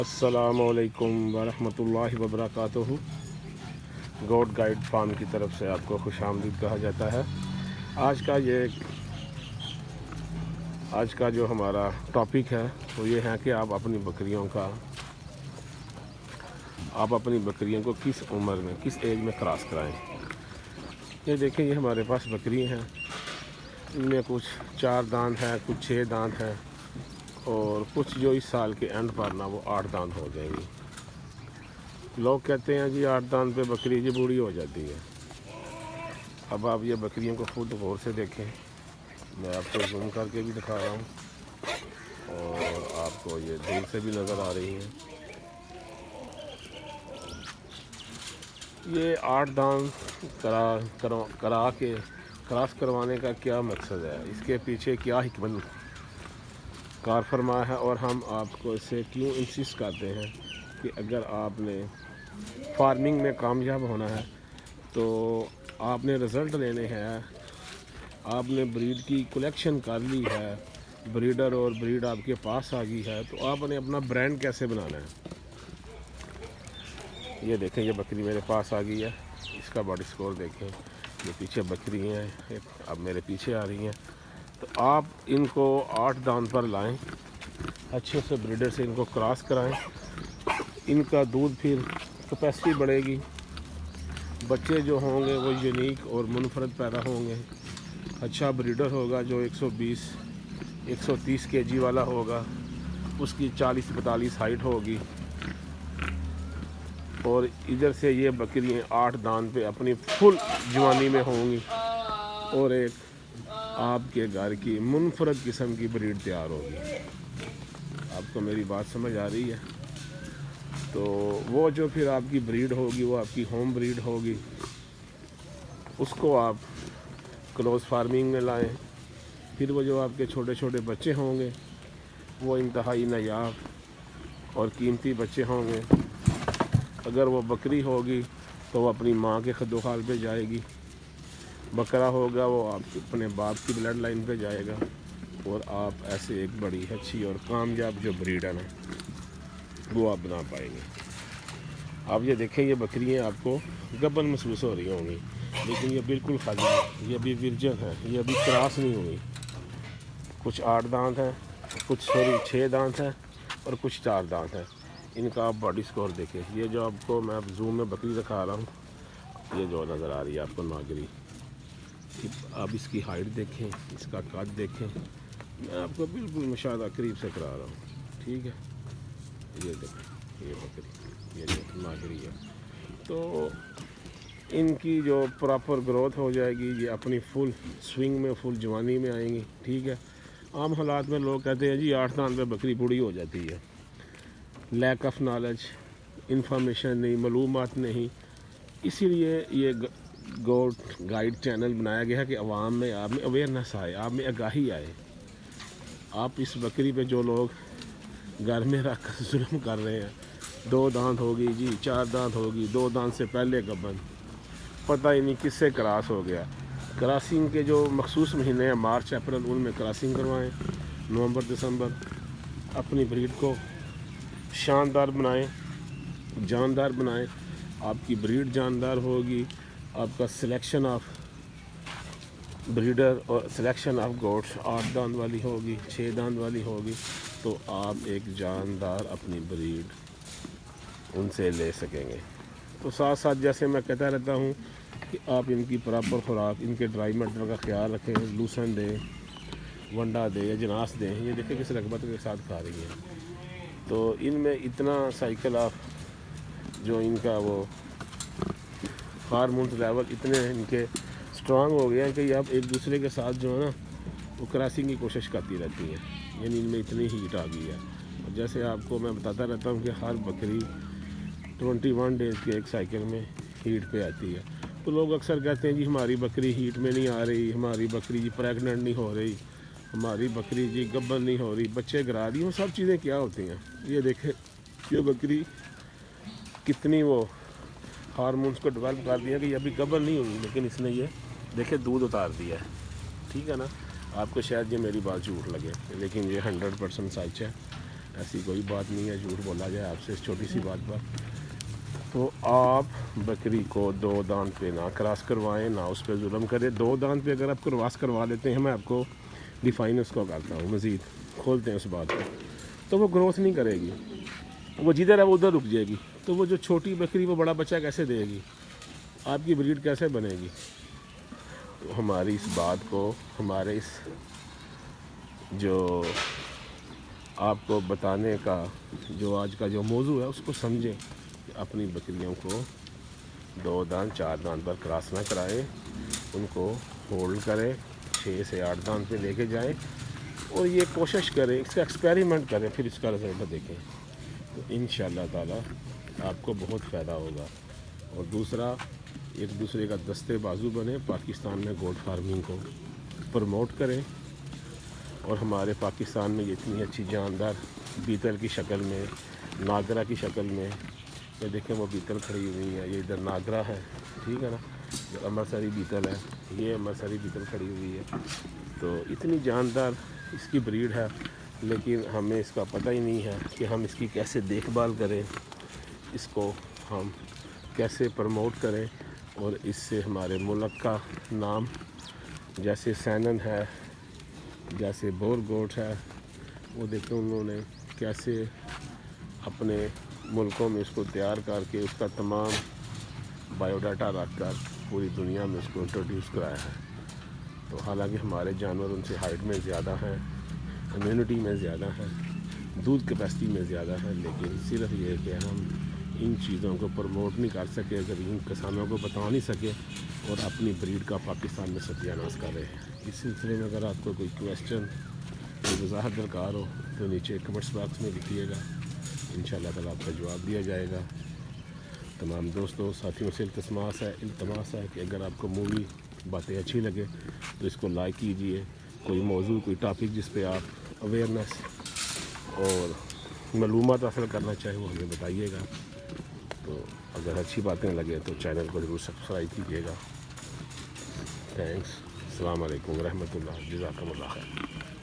السلام علیکم ورحمۃ اللہ وبرکاتہ۔ گوٹ گائیڈ فارم کی طرف سے آپ کو خوش آمدید کہا جاتا ہے۔ آج کا جو ہمارا ٹاپک ہے وہ یہ ہے کہ آپ اپنی بکریوں کو کس عمر میں، کس ایج میں کراس کرائیں۔ یہ دیکھیں، یہ ہمارے پاس بکری ہیں، ان میں کچھ 4 دانت ہیں، کچھ 6 دانت ہیں، اور کچھ جو اس سال کے اینڈ پر نا وہ 8 دانت ہو جائیں گی۔ لوگ کہتے ہیں جی 8 دانت پہ بکری جی بوڑھی ہو جاتی ہے۔ اب آپ یہ بکریوں کو خود غور سے دیکھیں، میں آپ کو زوم کر کے بھی دکھا رہا ہوں اور آپ کو یہ دور سے بھی نظر آ رہی ہیں۔ یہ 8 دانت کرا کے کراس کروانے کا کیا مقصد ہے، اس کے پیچھے کیا حکمت کار فرما ہے، اور ہم آپ کو اسے کیوں انسسٹ کرتے ہیں کہ اگر آپ نے فارمنگ میں کامیاب ہونا ہے تو آپ نے رزلٹ لینے ہیں، آپ نے بریڈ کی کلیکشن کر لی ہے، بریڈر اور بریڈ آپ کے پاس آ گئی ہے، تو آپ نے اپنا برانڈ کیسے بنانا ہے۔ یہ دیکھیں، یہ بکری میرے پاس آ گئی ہے، اس کا باڈی سکور دیکھیں، یہ پیچھے بکری ہیں، اب میرے پیچھے آ رہی ہیں۔ تو آپ ان کو 8 دانت پر لائیں، اچھے سے بریڈر سے ان کو کراس کرائیں، ان کا دودھ پھر کیپیسٹی بڑھے گی، بچے جو ہوں گے وہ یونیک اور منفرد پیدا ہوں گے۔ اچھا بریڈر ہوگا جو 120-130 kg والا ہوگا، اس کی 40-42 ہائٹ ہوگی، اور ادھر سے یہ بکریاں 8 دانت پہ اپنی فل جوانی میں ہوں گی، اور ایک آپ کے گھر کی منفرد قسم کی بریڈ تیار ہوگی۔ آپ کو میری بات سمجھ آ رہی ہے؟ تو وہ جو پھر آپ کی بریڈ ہوگی وہ آپ کی ہوم بریڈ ہوگی، اس کو آپ کلوز فارمنگ میں لائیں۔ پھر وہ جو آپ کے چھوٹے چھوٹے بچے ہوں گے وہ انتہائی نایاب اور قیمتی بچے ہوں گے۔ اگر وہ بکری ہوگی تو وہ اپنی ماں کے خد و خال پہ جائے گی، بکرا ہوگا وہ آپ اپنے باپ کی بلڈ لائن پہ جائے گا، اور آپ ایسے ایک بڑی اچھی اور کامیاب جو بریڈ ہے نا وہ آپ بنا پائیں گے۔ آپ یہ دیکھیں، یہ بکریاں آپ کو گبن محسوس ہو رہی ہوں گی، لیکن یہ بالکل خالی ہے، یہ ابھی ورجن ہے، یہ ابھی کراس نہیں ہوئی۔ کچھ 8 دانت ہیں، کچھ 6 دانت ہیں، اور کچھ 4 دانت ہیں۔ ان کا آپ باڈی سکور دیکھیں، یہ جو آپ کو میں زوم میں بکری دکھا رہا ہوں، یہ جو نظر آ رہی ہے آپ کو ناگری، اب اس کی ہائٹ دیکھیں، اس کا قد دیکھیں، میں آپ کو بالکل مشاہدہ قریب سے کرا رہا ہوں، ٹھیک ہے۔ یہ دیکھیں، یہ بکری، یہ جو ناگری ہے، تو ان کی جو پراپر گروتھ ہو جائے گی، یہ اپنی فل سوئنگ میں، فل جوانی میں آئیں گی، ٹھیک ہے۔ عام حالات میں لوگ کہتے ہیں جی 8 دانت پہ بکری بوڑھی ہو جاتی ہے، لیک آف نالج، انفارمیشن نہیں، معلومات نہیں، اسی لیے یہ گوٹ گائیڈ چینل بنایا گیا ہے کہ عوام میں، آپ میں اویئرنیس آئے، آپ میں آگاہی آئے۔ آپ اس بکری پہ جو لوگ گھر میں رکھ کر ظلم کر رہے ہیں، 2 دانت ہوگی جی، 4 دانت ہوگی، 2 دانت سے پہلے گبن، پتہ ہی نہیں کس سے کراس ہو گیا۔ کراسنگ کے جو مخصوص مہینے ہیں، مارچ اپریل، ان میں کراسنگ کروائیں، نومبر دسمبر اپنی بریڈ کو شاندار بنائیں، جاندار بنائیں۔ آپ کی بریڈ جاندار ہوگی، آپ کا سلیکشن آف بریڈر اور سلیکشن آف گوٹس 8 دانت والی ہوگی، 6 دانت والی ہوگی، تو آپ ایک جاندار اپنی بریڈ ان سے لے سکیں گے۔ تو ساتھ ساتھ جیسے میں کہتا رہتا ہوں کہ آپ ان کی پراپر خوراک، ان کے ڈرائی میٹر کا خیال رکھیں، لوسن دیں، ونڈا دیں یا جناس دیں۔ یہ دیکھیں کس رغبت کے ساتھ کھا رہی ہیں۔ تو ان میں اتنا سائیکل آف جو ان کا وہ ہارمونز لیول اتنے ان کے اسٹرانگ ہو گئے ہیں کہ یہ اب ایک دوسرے کے ساتھ جو ہے نا وہ کراسنگ کی کوشش کرتی رہتی ہیں، یعنی ان میں اتنی ہیٹ آ گئی ہے۔ اور جیسے آپ کو میں بتاتا رہتا ہوں کہ ہر بکری 21 ڈیز کے ایک سائیکل میں ہیٹ پہ آتی ہے، تو لوگ اکثر کہتے ہیں جی ہماری بکری ہیٹ میں نہیں آ رہی، ہماری بکری جی پریگننٹ نہیں ہو رہی، ہماری بکری جی گبن نہیں ہو رہی، بچے گرا رہی، وہ سب چیزیں کیا ہوتی ہیں۔ یہ دیکھیں یہ بکری کتنی وہ ہارمونز کو ڈیولپ کر دیا کہ یہ ابھی گبن نہیں ہوئی، لیکن اس نے یہ دیکھیں دودھ اتار دیا ہے، ٹھیک ہے نا۔ آپ کو شاید یہ میری بات جھوٹ لگے، لیکن یہ 100% سچ ہے۔ ایسی کوئی بات نہیں ہے جھوٹ بولا جائے آپ سے اس چھوٹی سی بات پر. تو آپ بکری کو 2 دانت پہ نہ کراس کروائیں، نہ اس پہ ظلم کریں. 2 دانت پہ اگر آپ کراس کروا لیتے ہیں، میں آپ کو ڈیفائن اس کو کرتا ہوں، مزید کھولتے ہیں اس بات کو، تو وہ گروتھ نہیں کرے گی، وہ جدھر ہے وہ ادھر رک جائے گی. تو وہ جو چھوٹی بکری وہ بڑا بچہ کیسے دے گی؟ آپ کی بریڈ کیسے بنے گی؟ تو ہماری اس بات کو، ہمارے اس جو آپ کو بتانے کا جو آج کا جو موضوع ہے اس کو سمجھیں کہ اپنی بکریوں کو 2 دانت 4 دانت پر کراس نہ کرائیں، ان کو ہولڈ کریں، 6 سے 8 دانت پہ لے کے جائیں اور یہ کوشش کریں، اس کا ایکسپیریمنٹ کریں، پھر اس کا رزلٹ دیکھیں. تو انشاءاللہ تعالی آپ کو بہت فائدہ ہوگا. اور دوسرا، ایک دوسرے کا دستے بازو بنے، پاکستان میں گوٹ فارمنگ کو پروموٹ کریں. اور ہمارے پاکستان میں یہ اتنی اچھی جاندار بیتل کی شکل میں، ناگرا کی شکل میں، یہ دیکھیں وہ بیتل کھڑی ہوئی ہے، یہ ادھر ناگرا ہے، ٹھیک ہے نا، جو امرتسری بیتل ہے، یہ امرتسری بیتل کھڑی ہوئی ہے. تو اتنی جاندار اس کی بریڈ ہے، لیکن ہمیں اس کا پتہ ہی نہیں ہے کہ ہم اس کی کیسے دیکھ بھال کریں، اس کو ہم کیسے پروموٹ کریں اور اس سے ہمارے ملک کا نام، جیسے سینن ہے، جیسے بور گوٹ ہے، وہ دیکھیں انہوں نے کیسے اپنے ملکوں میں اس کو تیار کر کے اس کا تمام بایو ڈاٹا رکھ کر پوری دنیا میں اس کو انٹروڈیوس کرایا ہے. تو حالانکہ ہمارے جانور ان سے ہائٹ میں زیادہ ہیں، امیونٹی میں زیادہ ہے، دودھ کیپیسٹی میں زیادہ ہے، لیکن صرف یہ کہ ہم ان چیزوں کو پروموٹ نہیں کر سکے، غریب کسانوں کو بتا نہیں سکے اور اپنی بریڈ کا پاکستان میں ستیہ ناش کر رہے ہیں. اس سلسلے میں اگر آپ کو کوئی کویسچن، کوئی وضاحت درکار ہو تو نیچے کمنٹس باکس میں لکھیے گا، انشاءاللہ تعالیٰ آپ کا جواب دیا جائے گا. تمام دوستوں ساتھیوں سے التماس ہے کہ اگر آپ کو مووی باتیں اچھی لگے تو اس کو لائک کیجئے. کوئی موضوع، کوئی ٹاپک جس پہ آپ اویئرنیس اور معلومات حاصل کرنا چاہیں وہ ہمیں بتائیے گا. تو اگر اچھی باتیں لگے تو چینل کو ضرور سبسکرائب کیجیے گا. تھینکس. السلام علیکم ورحمۃ اللہ، جزاکم اللہ خیر.